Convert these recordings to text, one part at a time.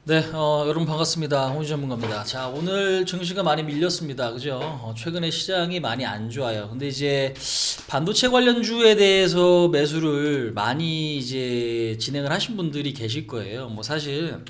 네, 여러분 반갑습니다. 홍준 전문가입니다. 자, 오늘 증시가 많이 밀렸습니다. 그죠? 최근에 시장이 많이 안 좋아요. 근데 이제 반도체 관련주에 대해서 매수를 많이 이제 진행을 하신 분들이 계실 거예요. 뭐 사실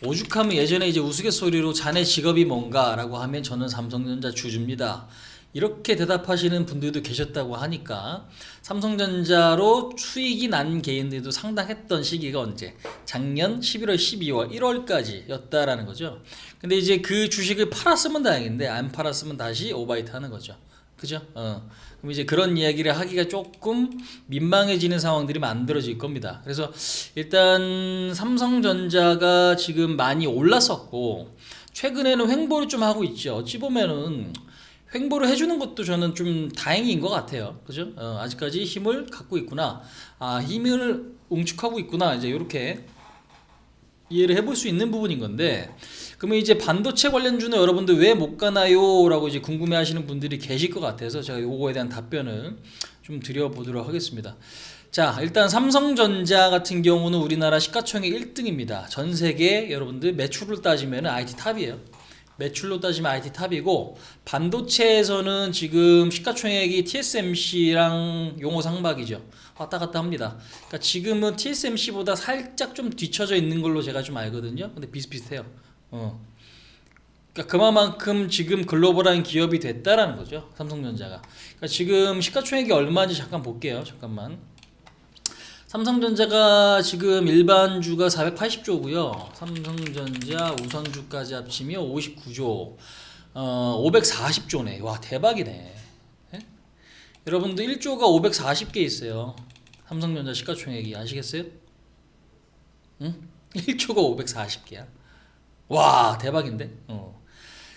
오죽하면 예전에 이제 우스갯소리로 자네 직업이 뭔가라고 하면 저는 삼성전자 주주입니다. 이렇게 대답하시는 분들도 계셨다고 하니까 삼성전자로 수익이 난 개인들도 상당했던 시기가 언제? 작년 11월, 12월, 1월까지 였다라는 거죠. 근데 이제 그 주식을 팔았으면 다행인데 안 팔았으면 다시 오바이트 하는 거죠. 그죠? 그럼 이제 그런 이야기를 하기가 조금 민망해지는 상황들이 만들어질 겁니다. 그래서 일단 삼성전자가 지금 많이 올랐었고 최근에는 횡보를 좀 하고 있죠. 어찌 보면은 횡보를 해주는 것도 저는 좀 다행인 것 같아요. 그죠? 아직까지 힘을 갖고 있구나. 아, 힘을 응축하고 있구나. 이제 이렇게 이해를 해볼 수 있는 부분인 건데, 그러면 이제 반도체 관련주는 여러분들 왜 못 가나요? 라고 이제 궁금해 하시는 분들이 계실 것 같아서 제가 요거에 대한 답변을 좀 드려보도록 하겠습니다. 자, 일단 삼성전자 같은 경우는 우리나라 시가총액 1등입니다. 전 세계 여러분들 매출을 따지면 IT 탑이에요. 매출로 따지면 IT 탑이고, 반도체에서는 지금 시가총액이 TSMC랑 용호 상박이죠. 왔다 갔다 합니다. 그러니까 지금은 TSMC보다 살짝 좀 뒤쳐져 있는 걸로 제가 좀 알거든요. 근데 비슷비슷해요. 그러니까 그만큼 지금 글로벌한 기업이 됐다라는 거죠. 삼성전자가. 그러니까 지금 시가총액이 얼마인지 잠깐 볼게요. 잠깐만. 삼성전자가 지금 일반주가 480조고요. 삼성전자 우선주까지 합치면 59조. 540조네. 와, 대박이네. 예? 여러분들 1조가 540개 있어요. 삼성전자 시가총액이 아시겠어요? 응? 1조가 540개야. 와, 대박인데.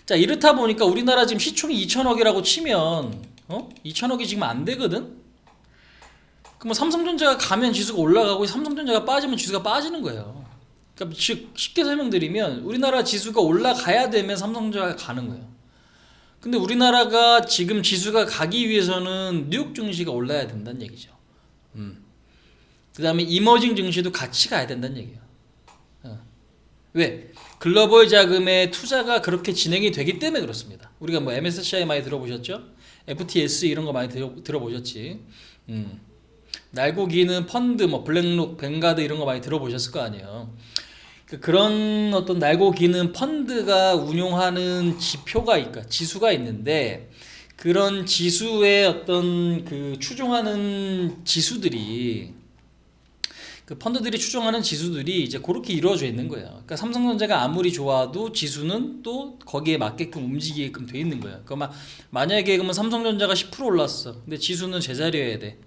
자, 이렇다 보니까 우리나라 지금 시총이 2천억이라고 치면 2천억이 지금 안 되거든. 그럼 삼성전자가 가면 지수가 올라가고 삼성전자가 빠지면 지수가 빠지는 거예요. 그러니까 즉 쉽게 설명드리면 우리나라 지수가 올라가야 되면 삼성전자가 가는 거예요. 근데 우리나라가 지금 지수가 가기 위해서는 뉴욕 증시가 올라야 된다는 얘기죠. 그 다음에 이머징 증시도 같이 가야 된다는 얘기예요. 왜? 글로벌 자금의 투자가 그렇게 진행이 되기 때문에 그렇습니다. 우리가 뭐 MSCI 많이 들어보셨죠? FTS 이런 거 많이 들어보셨지. 날고 기는 펀드, 뭐 블랙록, 뱅가드 이런 거 많이 들어보셨을 거 아니에요. 그런 어떤 날고 기는 펀드가 운용하는 지표가 있까 지수가 있는데 그런 지수의 어떤 그 추종하는 지수들이 그 펀드들이 추종하는 지수들이 이제 그렇게 이루어져 있는 거예요. 그러니까 삼성전자가 아무리 좋아도 지수는 또 거기에 맞게끔 움직이게끔 돼 있는 거예요. 그러니까 만약에 그러면 삼성전자가 10% 올랐어. 근데 지수는 제자리여야 돼.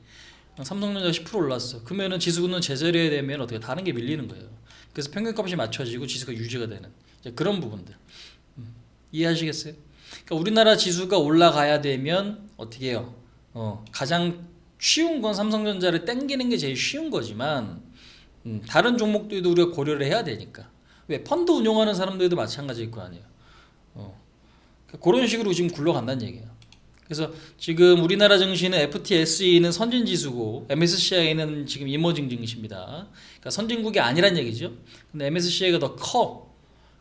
삼성전자가 10% 올랐어. 그러면은 지수는 제자리에 되면 어떻게 다른 게 밀리는 거예요. 그래서 평균값이 맞춰지고 지수가 유지가 되는 이제 그런 부분들 이해하시겠어요? 그러니까 우리나라 지수가 올라가야 되면 어떻게 해요? 가장 쉬운 건 삼성전자를 땡기는 게 제일 쉬운 거지만 다른 종목들도 우리가 고려를 해야 되니까. 왜? 펀드 운용하는 사람들도 마찬가지일 거 아니에요. 그러니까 그런 식으로 지금 굴러간다는 얘기예요. 그래서 지금 우리나라 증시는 FTSE는 선진 지수고 MSCI는 지금 이머징 증시입니다. 그러니까 선진국이 아니란 얘기죠. 근데 MSCI가 더 커.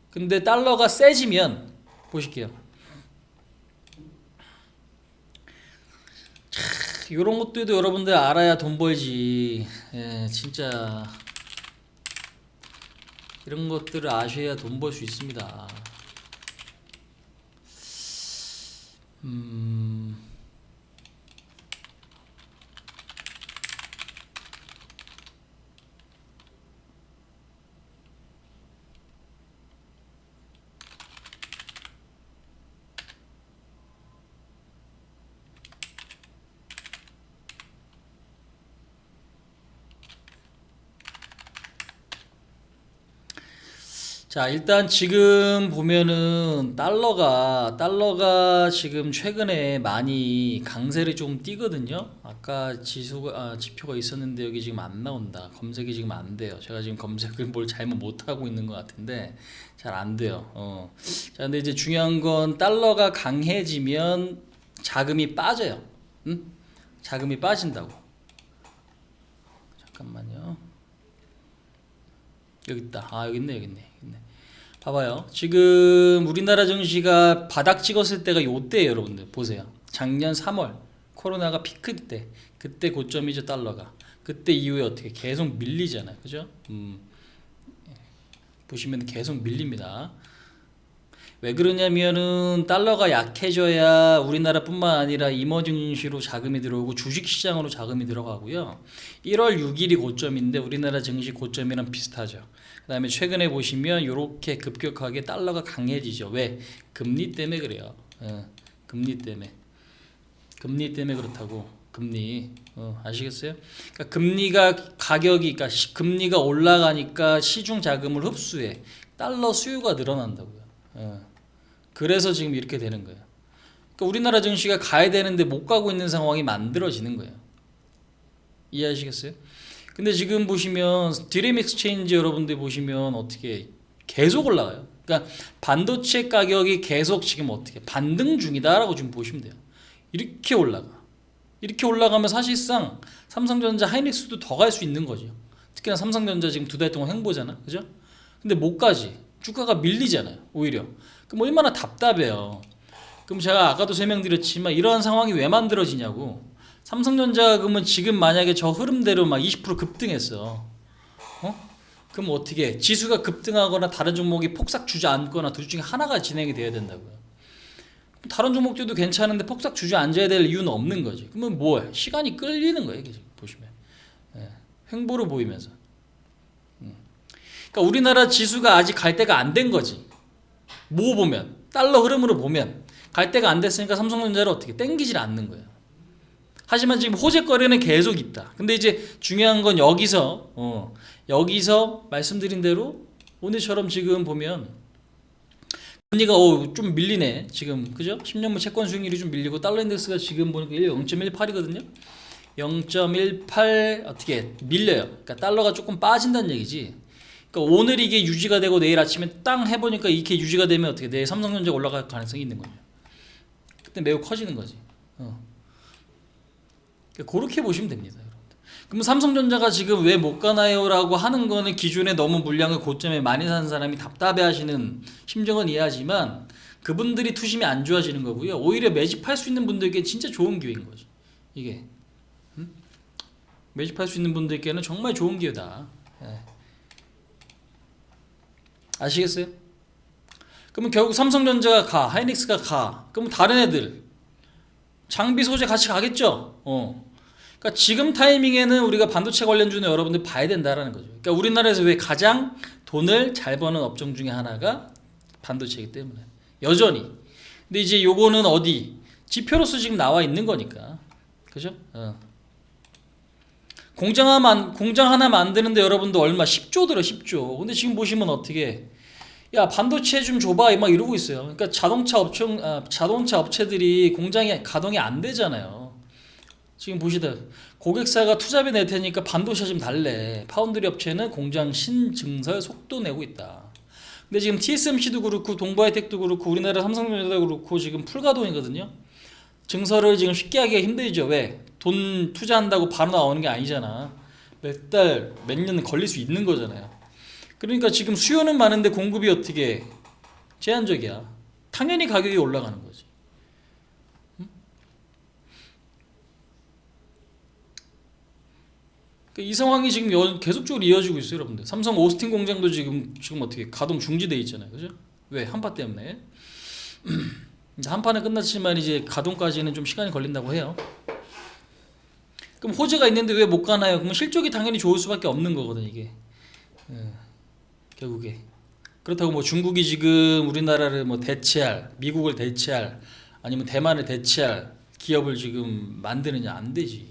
근데 달러가 세지면 보실게요. 이런 것들도 여러분들 알아야 돈 벌지. 예, 진짜 이런 것들을 아셔야 돈 벌 수 있습니다. 자, 일단 지금 보면은 달러가 지금 최근에 많이 강세를 좀 띄거든요. 아까 지표가 있었는데 여기 지금 안 나온다. 검색이 지금 안 돼요. 제가 지금 검색을 뭘 잘못 못 하고 있는 것 같은데 잘 안 돼요. 자, 근데 이제 중요한 건 달러가 강해지면 자금이 빠져요. 응? 자금이 빠진다고. 잠깐만요. 여기 있다. 아, 여기 있네. 봐봐요. 지금 우리나라 증시가 바닥 찍었을 때가 요때예요, 여러분들. 보세요. 작년 3월 코로나가 피크 때, 그때 고점이죠, 달러가. 그때 이후에 어떻게 계속 밀리잖아요, 그죠? 보시면 계속 밀립니다. 왜 그러냐면은 달러가 약해져야 우리나라뿐만 아니라 이머징시로 자금이 들어오고 주식시장으로 자금이 들어가고요. 1월 6일이 고점인데 우리나라 증시 고점이랑 비슷하죠. 그 다음에 최근에 보시면 이렇게 급격하게 달러가 강해지죠. 왜? 금리 때문에 그래요. 금리 때문에. 금리 때문에 그렇다고. 금리. 아시겠어요? 그러니까 금리가 가격이, 그러니까 금리가 올라가니까 시중 자금을 흡수해. 달러 수요가 늘어난다고요. 그래서 지금 이렇게 되는 거예요. 그러니까 우리나라 증시가 가야 되는데 못 가고 있는 상황이 만들어지는 거예요. 이해하시겠어요? 근데 지금 보시면 디램 익스체인지 여러분들 보시면 어떻게 계속 올라가요. 그러니까 반도체 가격이 계속 지금 어떻게 반등 중이다라고 좀 보시면 돼요. 이렇게 올라가. 이렇게 올라가면 사실상 삼성전자, 하이닉스도 더 갈 수 있는 거죠. 특히나 삼성전자 지금 2달 동안 횡보잖아, 그죠? 근데 못 가지. 주가가 밀리잖아요, 오히려. 그럼 얼마나 답답해요. 그럼 제가 아까도 설명드렸지만 이러한 상황이 왜 만들어지냐고. 삼성전자 그러면 지금 만약에 저 흐름대로 막 20% 급등했어. 그럼 어떻게 해? 지수가 급등하거나 다른 종목이 폭삭 주저앉거나 둘 중에 하나가 진행이 돼야 된다고요. 다른 종목들도 괜찮은데 폭삭 주저앉아야 될 이유는 없는 거지. 그러면 뭐해? 시간이 끌리는 거예요, 이게 보시면. 횡보로 보이면서. 그러니까 우리나라 지수가 아직 갈 때가 안 된 거지. 뭐 보면 달러 흐름으로 보면 갈 때가 안 됐으니까 삼성전자를 어떻게 땡기질 않는 거예요. 하지만 지금 호재거래는 계속 있다. 근데 이제 중요한 건 여기서 말씀드린 대로 오늘처럼 지금 보면 금리가 좀 밀리네 지금, 그죠? 10년물 채권 수익률이 좀 밀리고 달러 인덱스가 지금 보니까 0.18이거든요. 0.18 어떻게 밀려요. 그러니까 달러가 조금 빠진다는 얘기지. 그러니까 오늘 이게 유지가 되고 내일 아침에 땅 해보니까 이렇게 유지가 되면 어떻게 내일 삼성전자가 올라갈 가능성이 있는 거죠. 그때 매우 커지는 거지. 그러니까 그렇게 보시면 됩니다, 여러분들. 그럼 삼성전자가 지금 왜 못 가나요라고 하는 거는 기존에 너무 물량을 고점에 많이 사는 사람이 답답해하시는 심정은 이해하지만 그분들이 투심이 안 좋아지는 거고요. 오히려 매집할 수 있는 분들께 진짜 좋은 기회인 거죠. 이게 매집할 수 있는 분들께는 정말 좋은 기회다. 아시겠어요? 그러면 결국 삼성전자가 가, 하이닉스가 가. 그럼 다른 애들 장비 소재 같이 가겠죠. 그러니까 지금 타이밍에는 우리가 반도체 관련주는 여러분들 봐야 된다라는 거죠. 그러니까 우리나라에서 왜 가장 돈을 잘 버는 업종 중에 하나가 반도체이기 때문에 여전히. 근데 이제 요거는 어디 지표로서 지금 나와 있는 거니까, 그죠? 공장 하나 만드는데 여러분도 얼마 10조 들어 10조. 근데 지금 보시면 어떻게 야 반도체 좀 줘봐 막 이러고 있어요. 그러니까 자동차 업체들이 공장이 가동이 안 되잖아요. 지금 보시다 고객사가 투자비 낼 테니까 반도체 좀 달래. 파운드리 업체는 공장 신증설 속도 내고 있다. 근데 지금 TSMC도 그렇고 동부하이텍도 그렇고 우리나라 삼성전자도 그렇고 지금 풀가동이거든요. 증설을 지금 쉽게 하기가 힘들죠. 왜? 돈 투자한다고 바로 나오는 게 아니잖아. 몇 달, 몇 년 걸릴 수 있는 거잖아요. 그러니까 지금 수요는 많은데 공급이 어떻게 제한적이야. 당연히 가격이 올라가는 거지. 이 상황이 지금 계속적으로 이어지고 있어요, 여러분들. 삼성 오스틴 공장도 지금 어떻게 가동 중지돼 있잖아요, 그죠? 왜? 한파 때문에. 한파는 끝났지만 이제 가동까지는 좀 시간이 걸린다고 해요. 그럼 호재가 있는데 왜 못 가나요? 그럼 실적이 당연히 좋을 수밖에 없는 거거든, 이게. 결국에. 그렇다고 뭐 중국이 지금 우리나라를 뭐 대체할, 미국을 대체할, 아니면 대만을 대체할 기업을 지금 만드느냐? 안 되지.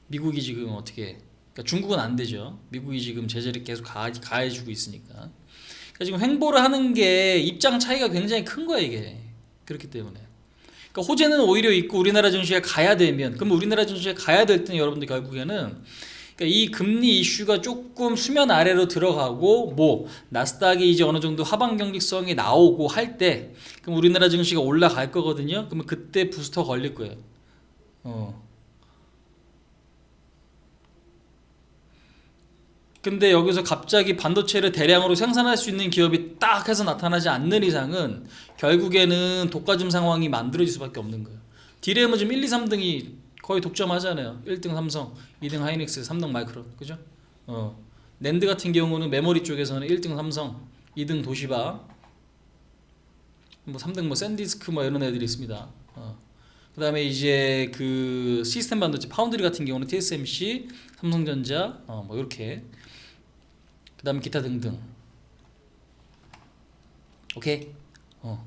미국이 지금 어떻게, 그러니까 중국은 안 되죠. 미국이 지금 제재를 계속 가해주고 있으니까. 그러니까 지금 횡보를 하는 게 입장 차이가 굉장히 큰 거야, 이게. 그렇기 때문에. 그러니까 호재는 오히려 있고 우리나라 증시에 가야 되면, 그럼 우리나라 증시에 가야 될 때는 여러분들 결국에는 그러니까 이 금리 이슈가 조금 수면 아래로 들어가고 뭐 나스닥이 이제 어느 정도 하방 경직성이 나오고 할 때 그럼 우리나라 증시가 올라갈 거거든요. 그러면 그때 부스터 걸릴 거예요. 근데 여기서 갑자기 반도체를 대량으로 생산할 수 있는 기업이 딱 해서 나타나지 않는 이상은 결국에는 독과점 상황이 만들어질 수밖에 없는 거예요. 디램은 지금 1, 2, 3등이 거의 독점하잖아요. 1등 삼성, 2등 하이닉스, 3등 마이크론, 그죠? 낸드 같은 경우는 메모리 쪽에서는 1등 삼성, 2등 도시바, 뭐 3등 뭐 샌디스크 뭐 이런 애들이 있습니다. 그다음에 이제 그 시스템 반도체 파운드리 같은 경우는 TSMC, 삼성전자, 뭐 이렇게. 그다음에 기타 등등. 오케이. 그러니까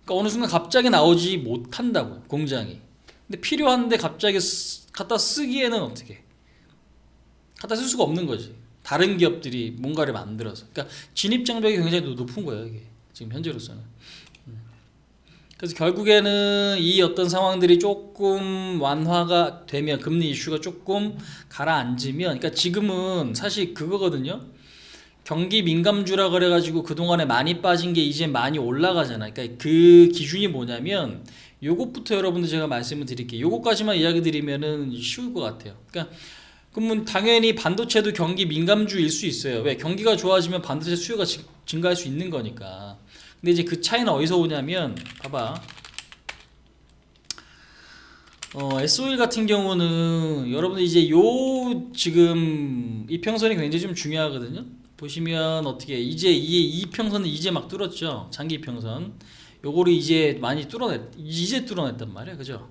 어느 순간 갑자기 나오지 못한다고 공장이. 근데 필요한데 갑자기 갖다 쓰기에는 어떻게? 갖다 쓸 수가 없는 거지. 다른 기업들이 뭔가를 만들어서. 그러니까 진입 장벽이 굉장히 높은 거예요, 이게. 지금 현재로서는. 그래서 결국에는 이 어떤 상황들이 조금 완화가 되면 금리 이슈가 조금 가라앉으면, 그러니까 지금은 사실 그거거든요. 경기 민감주라 그래가지고 그동안에 많이 빠진 게 이제 많이 올라가잖아. 그러니까 그 기준이 뭐냐면 요것부터 여러분들 제가 말씀을 드릴게요. 요것까지만 이야기 드리면은 쉬울 것 같아요. 그러니까 그러면 당연히 반도체도 경기 민감주일 수 있어요. 왜? 경기가 좋아지면 반도체 수요가 증가할 수 있는 거니까. 근데 이제 그 차이는 어디서 오냐면, 봐봐. S51 같은 경우는 여러분들 이제 요 지금 이평선이 굉장히 좀 중요하거든요. 보시면 어떻게 이제 이 이평선은 이제 막 뚫었죠. 장기 이평선. 요거를 이제 많이 뚫어냈단 말이야, 그죠?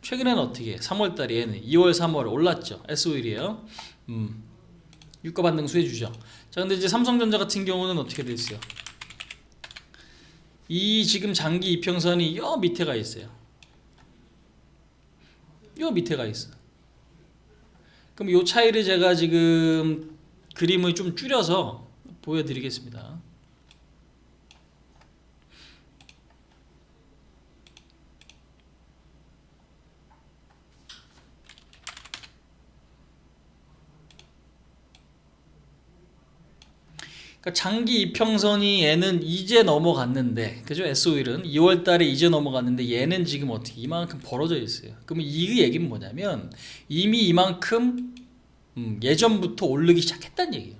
최근에는 어떻게? 3월달에 얘는 2월, 3월 올랐죠. S51이에요. 유가 반등 수혜주죠. 자, 근데 이제 삼성전자 같은 경우는 어떻게 됐어요? 이 지금 장기 이평선이 요 밑에가 있어요. 요 밑에가 있어. 그럼 요 차이를 제가 지금 그림을 좀 줄여서 보여드리겠습니다. 그러니까 장기 이평선이 얘는 이제 넘어갔는데, 그죠? S51은 2월 달에 이제 넘어갔는데 얘는 지금 어떻게 이만큼 벌어져 있어요. 그러면 이 얘기는 뭐냐면 이미 이만큼 예전부터 오르기 시작했다는 얘기예요.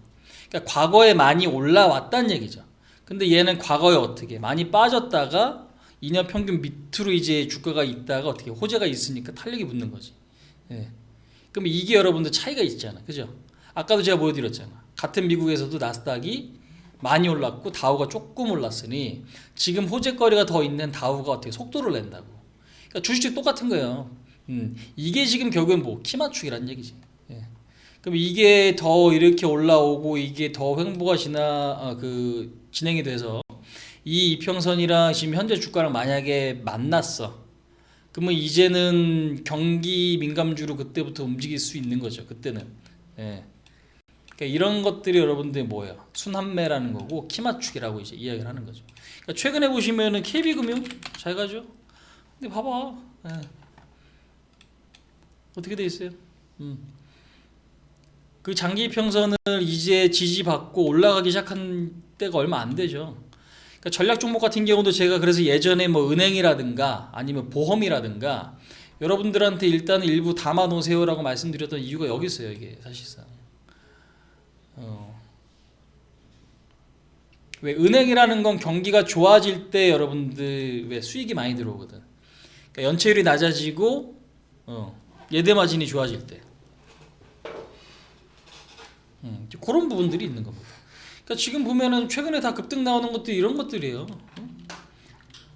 그러니까 과거에 많이 올라왔다는 얘기죠. 근데 얘는 과거에 어떻게 많이 빠졌다가 2년 평균 밑으로 이제 주가가 있다가 어떻게 호재가 있으니까 탄력이 붙는 거지. 예. 그럼 이게 여러분들 차이가 있잖아, 그죠? 아까도 제가 보여드렸잖아. 같은 미국에서도 나스닥이 많이 올랐고 다우가 조금 올랐으니 지금 호재거리가 더 있는 다우가 어떻게 속도를 낸다고. 그러니까 주식도 똑같은 거예요. 이게 지금 결국엔 뭐 키맞추기란 얘기지. 예. 그럼 이게 더 이렇게 올라오고 이게 더 횡보가 진행이 돼서 이 이평선이랑 지금 현재 주가랑 만약에 만났어. 그러면 이제는 경기 민감주로 그때부터 움직일 수 있는 거죠. 그때는. 예. 그러니까 이런 것들이 여러분들 뭐예요? 순환매라는 거고 키맞추기라고 이제 이야기를 하는 거죠. 그러니까 최근에 보시면은 KB금융 잘 가죠. 근데 봐봐, 예. 어떻게 돼 있어요? 그 장기 평선을 이제 지지받고 올라가기 시작한 때가 얼마 안 되죠. 그러니까 전략 종목 같은 경우도 제가 그래서 예전에 뭐 은행이라든가 아니면 보험이라든가 여러분들한테 일단 일부 담아 놓으세요라고 말씀드렸던 이유가 여기 있어요. 이게 사실상. 왜 은행이라는 건 경기가 좋아질 때 여러분들 왜 수익이 많이 들어오거든. 그러니까 연체율이 낮아지고 예대 마진이 좋아질 때 그런 부분들이 있는 겁니다. 그러니까 지금 보면은 최근에 다 급등 나오는 것도 이런 것들이에요.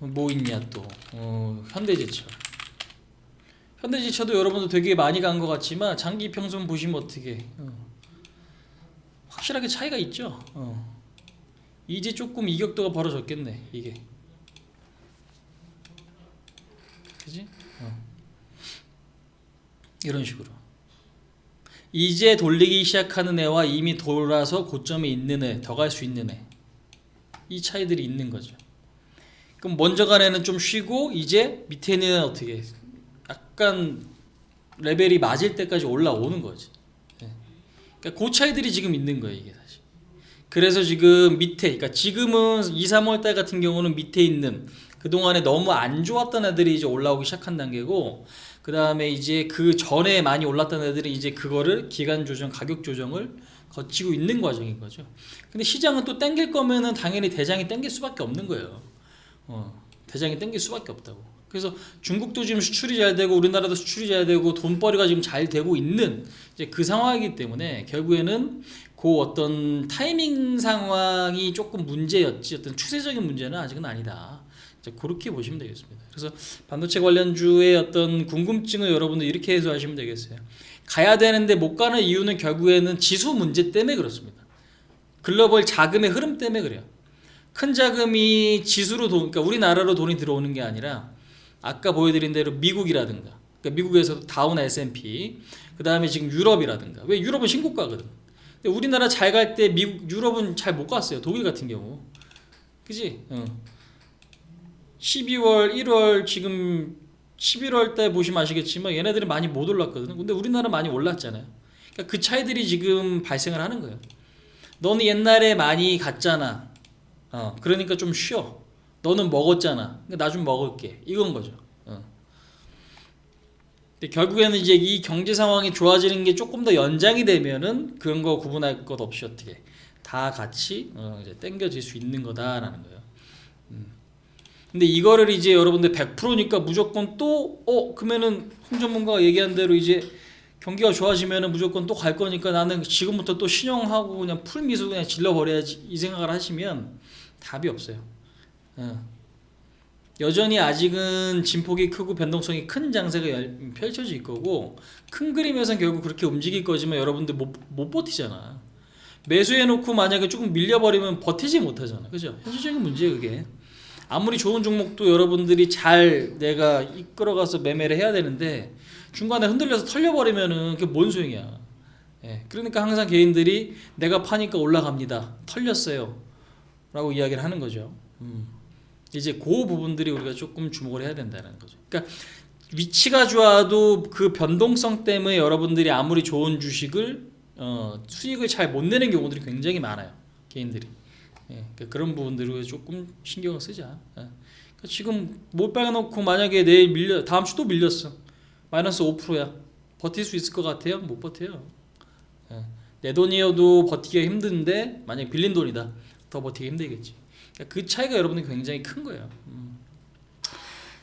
뭐 있냐 또 현대제철. 현대제철도 여러분들 되게 많이 간 것 같지만 장기 평선 보시면 어떻게 확실하게 차이가 있죠. 이제 조금 이격도가 벌어졌겠네 이게. 그지? 이런 식으로 이제 돌리기 시작하는 애와 이미 돌아서 고점에 있는 애, 더 갈 수 있는 애, 이 차이들이 있는 거죠. 그럼 먼저 간 애는 좀 쉬고 이제 밑에 있는 애는 어떻게 약간 레벨이 맞을 때까지 올라오는 거지. 그러니까 그 차이들이 지금 있는 거예요 이게 사실. 그래서 지금 밑에, 그러니까 지금은 2, 3월 달 같은 경우는 밑에 있는 그동안에 너무 안 좋았던 애들이 이제 올라오기 시작한 단계고, 그 다음에 이제 그 전에 많이 올랐던 애들은 이제 그거를 기간 조정, 가격 조정을 거치고 있는 과정인 거죠. 근데 시장은 또 땡길 거면은 당연히 대장이 땡길 수밖에 없는 거예요. 대장이 땡길 수밖에 없다고. 그래서 중국도 지금 수출이 잘 되고 우리나라도 수출이 잘 되고 돈벌이가 지금 잘 되고 있는 이제 그 상황이기 때문에 결국에는 그 어떤 타이밍 상황이 조금 문제였지 어떤 추세적인 문제는 아직은 아니다. 이제 그렇게 보시면 되겠습니다. 그래서 반도체 관련주의 어떤 궁금증을 여러분들 이렇게 해소하시면 되겠어요. 가야 되는데 못 가는 이유는 결국에는 지수 문제 때문에 그렇습니다. 글로벌 자금의 흐름 때문에 그래요. 큰 자금이 지수로 그러니까 우리나라로 돈이 들어오는 게 아니라 아까 보여드린 대로 미국이라든가 그러니까 미국에서도 다운 S&P 그 다음에 지금 유럽이라든가 왜 유럽은 신고가거든. 근데 우리나라 잘 갈 때 미국 유럽은 잘 못 갔어요. 독일 같은 경우 그지? 12월 1월 지금 11월 때 보시면 아시겠지만 얘네들은 많이 못 올랐거든요. 근데 우리나라 많이 올랐잖아요. 그러니까 그 차이들이 지금 발생을 하는 거예요. 너는 옛날에 많이 갔잖아. 그러니까 좀 쉬어. 너는 먹었잖아. 나 좀 먹을게. 이건 거죠. 근데 결국에는 이제 이 경제 상황이 좋아지는 게 조금 더 연장이 되면은 그런 거 구분할 것 없이 어떻게 다 같이 이제 땡겨질 수 있는 거다라는 거예요. 근데 이거를 이제 여러분들 100%니까 무조건 또 그러면은 홍 전문가가 얘기한 대로 이제 경기가 좋아지면은 무조건 또 갈 거니까 나는 지금부터 또 신용하고 그냥 풀미수 그냥 질러버려야지 이 생각을 하시면 답이 없어요. 여전히 아직은 진폭이 크고 변동성이 큰 장세가 펼쳐질 거고 큰 그림에선 결국 그렇게 움직일 거지만 여러분들 못 버티잖아. 매수해놓고 만약에 조금 밀려버리면 버티지 못하잖아. 그죠? 현실적인 문제예요 그게. 아무리 좋은 종목도 여러분들이 잘 내가 이끌어가서 매매를 해야 되는데 중간에 흔들려서 털려버리면은 그게 뭔 소용이야. 그러니까 항상 개인들이 내가 파니까 올라갑니다. 털렸어요. 라고 이야기를 하는 거죠. 이제 그 부분들이 우리가 조금 주목을 해야 된다는 거죠. 그러니까 위치가 좋아도 그 변동성 때문에 여러분들이 아무리 좋은 주식을 수익을 잘 못 내는 경우들이 굉장히 많아요. 개인들이. 그러니까 그런 부분들을 조금 신경을 쓰자. 그러니까 지금 못 빼놓고 만약에 내일 다음 주 또 밀렸어. 마이너스 5%야. 버틸 수 있을 것 같아요? 못 버텨요. 내 돈이어도 버티기가 힘든데 만약 빌린 돈이다. 더 버티기 힘들겠지. 그러니까 그 차이가 여러분들 굉장히 큰 거예요.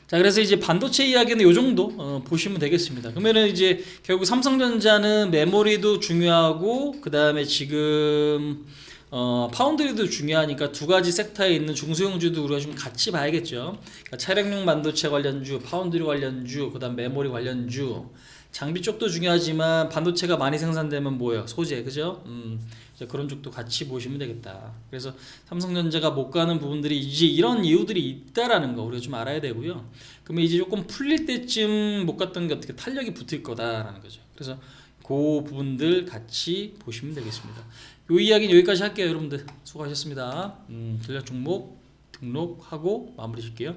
자, 그래서 이제 반도체 이야기는 요 정도 보시면 되겠습니다. 그러면은 이제 결국 삼성전자는 메모리도 중요하고 그 다음에 지금 파운드리도 중요하니까 두 가지 섹터에 있는 중소형주도 우리가 좀 같이 봐야겠죠. 그러니까 차량용 반도체 관련주, 파운드리 관련주, 그 다음 메모리 관련주, 장비 쪽도 중요하지만 반도체가 많이 생산되면 뭐예요? 소재, 그죠? 그런 쪽도 같이 보시면 되겠다. 그래서 삼성전자가 못 가는 부분들이 이제 이런 이유들이 있다라는 거 우리가 좀 알아야 되고요. 그러면 이제 조금 풀릴 때쯤 못 갔던 게 어떻게 탄력이 붙을 거다라는 거죠. 그래서 그 부분들 같이 보시면 되겠습니다. 이 이야기는 여기까지 할게요, 여러분들. 수고하셨습니다. 전략 종목 등록하고 마무리 줄게요.